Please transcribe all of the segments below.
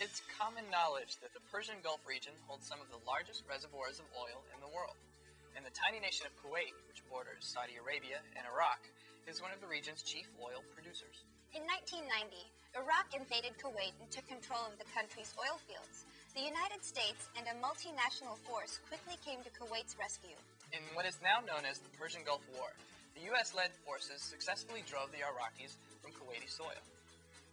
It's common knowledge that the Persian Gulf region holds some of the largest reservoirs of oil in the world. And the tiny nation of Kuwait, which borders Saudi Arabia and Iraq, is one of the region's chief oil producers. In 1990, Iraq invaded Kuwait and took control of the country's oil fields. The United States and a multinational force quickly came to Kuwait's rescue. In what is now known as the Persian Gulf War, the U.S.-led forces successfully drove the Iraqis from Kuwaiti soil.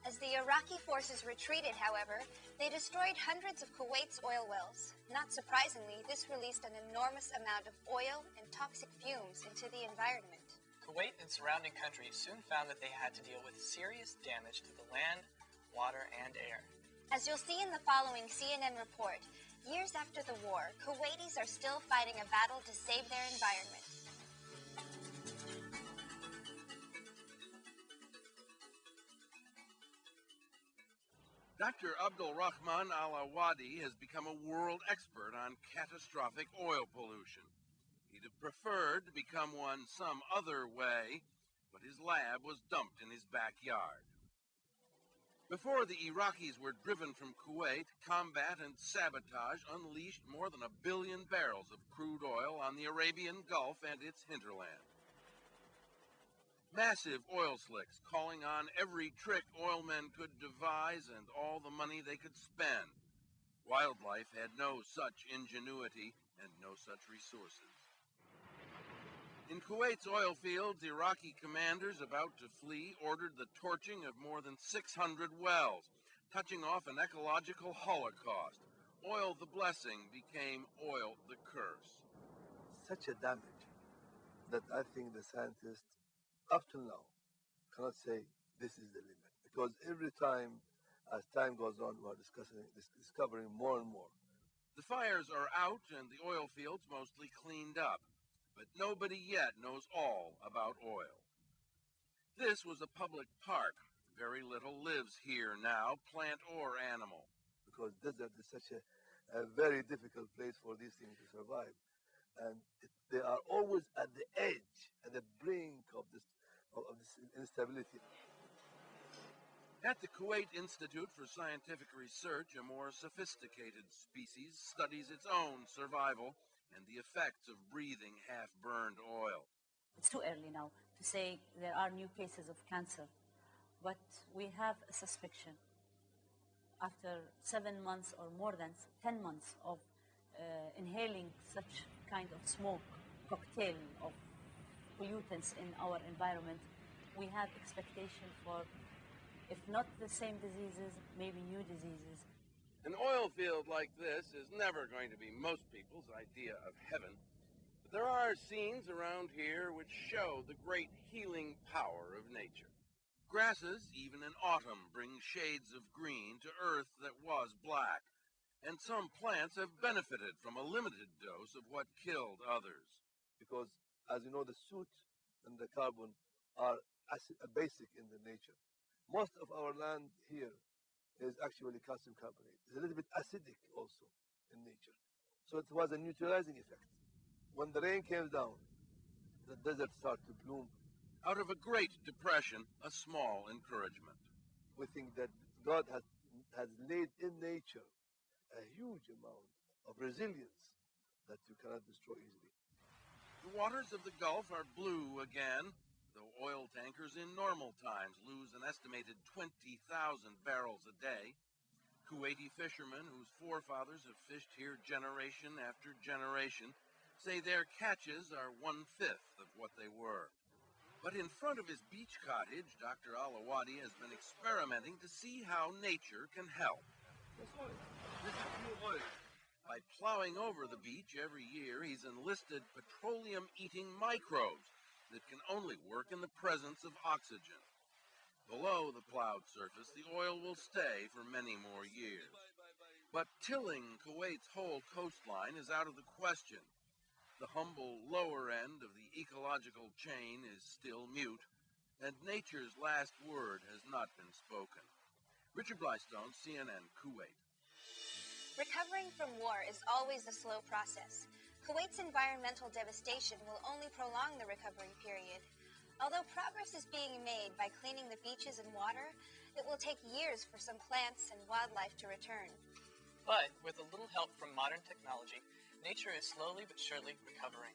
As the Iraqi forces retreated, however, they destroyed hundreds of Kuwait's oil wells. Not surprisingly, this released an enormous amount of oil and toxic fumes into the environment. Kuwait and surrounding countries soon found that they had to deal with serious damage to the land, water, and air. As you'll see in the following CNN report, years after the war, Kuwaitis are still fighting a battle to save their environment. Dr. Abdul Rahman Al-Awadi has become a world expert on catastrophic oil pollution. He'd have preferred to become one some other way, but his lab was dumped in his backyard. Before the Iraqis were driven from Kuwait, combat and sabotage unleashed more than 1 billion barrels of crude oil on the Arabian Gulf and its hinterland. Massive oil slicks calling on every trick oilmen could devise and all the money they could spend. Wildlife had no such ingenuity and no such resources. In Kuwait's oil fields, Iraqi commanders about to flee ordered the torching of more than 600 wells, touching off an ecological holocaust. Oil the blessing became oil the curse. Such a damage that I think the scientists, up till now, cannot say this is the limit. Because every time, as time goes on, we're discovering more and more. The fires are out and the oil fields mostly cleaned up. But nobody yet knows all about oil. This was a public park. Very little lives here now, plant or animal. Because desert is such a very difficult place for these things to survive. And they are always at the edge, at the brink of this instability. At the Kuwait Institute for Scientific Research, a more sophisticated species studies its own survival and the effects of breathing half-burned oil. It's too early now to say there are new cases of cancer, but we have a suspicion. After 7 months or more than 10 months of inhaling such kind of smoke cocktail of pollutants in our environment, we have expectation for, if not the same diseases, maybe new diseases. An oil field like this is never going to be most people's idea of heaven. But there are scenes around here which show the great healing power of nature. Grasses, even in autumn, bring shades of green to earth that was black. And some plants have benefited from a limited dose of what killed others. Because, as you know, the soot and the carbon are basic in the nature. Most of our land here is actually calcium carbonate. It's a little bit acidic also in nature. So it was a neutralizing effect. When the rain came down, the desert started to bloom. Out of a great depression, a small encouragement. We think that God has laid in nature a huge amount of resilience that you cannot destroy easily. The waters of the Gulf are blue again, though oil tankers in normal times lose an estimated 20,000 barrels a day. Kuwaiti fishermen, whose forefathers have fished here generation after generation, say their catches are 1/5 of what they were. But in front of his beach cottage, Dr. Al-Awadi has been experimenting to see how nature can help. This is pure oil. By plowing over the beach every year, he's enlisted petroleum-eating microbes that can only work in the presence of oxygen. Below the plowed surface, the oil will stay for many more years. But tilling Kuwait's whole coastline is out of the question. The humble lower end of the ecological chain is still mute, and nature's last word has not been spoken. Richard Blystone, CNN, Kuwait. Recovering from war is always a slow process. Kuwait's environmental devastation will only prolong the recovery period. Although progress is being made by cleaning the beaches and water, it will take years for some plants and wildlife to return. But with a little help from modern technology, nature is slowly but surely recovering.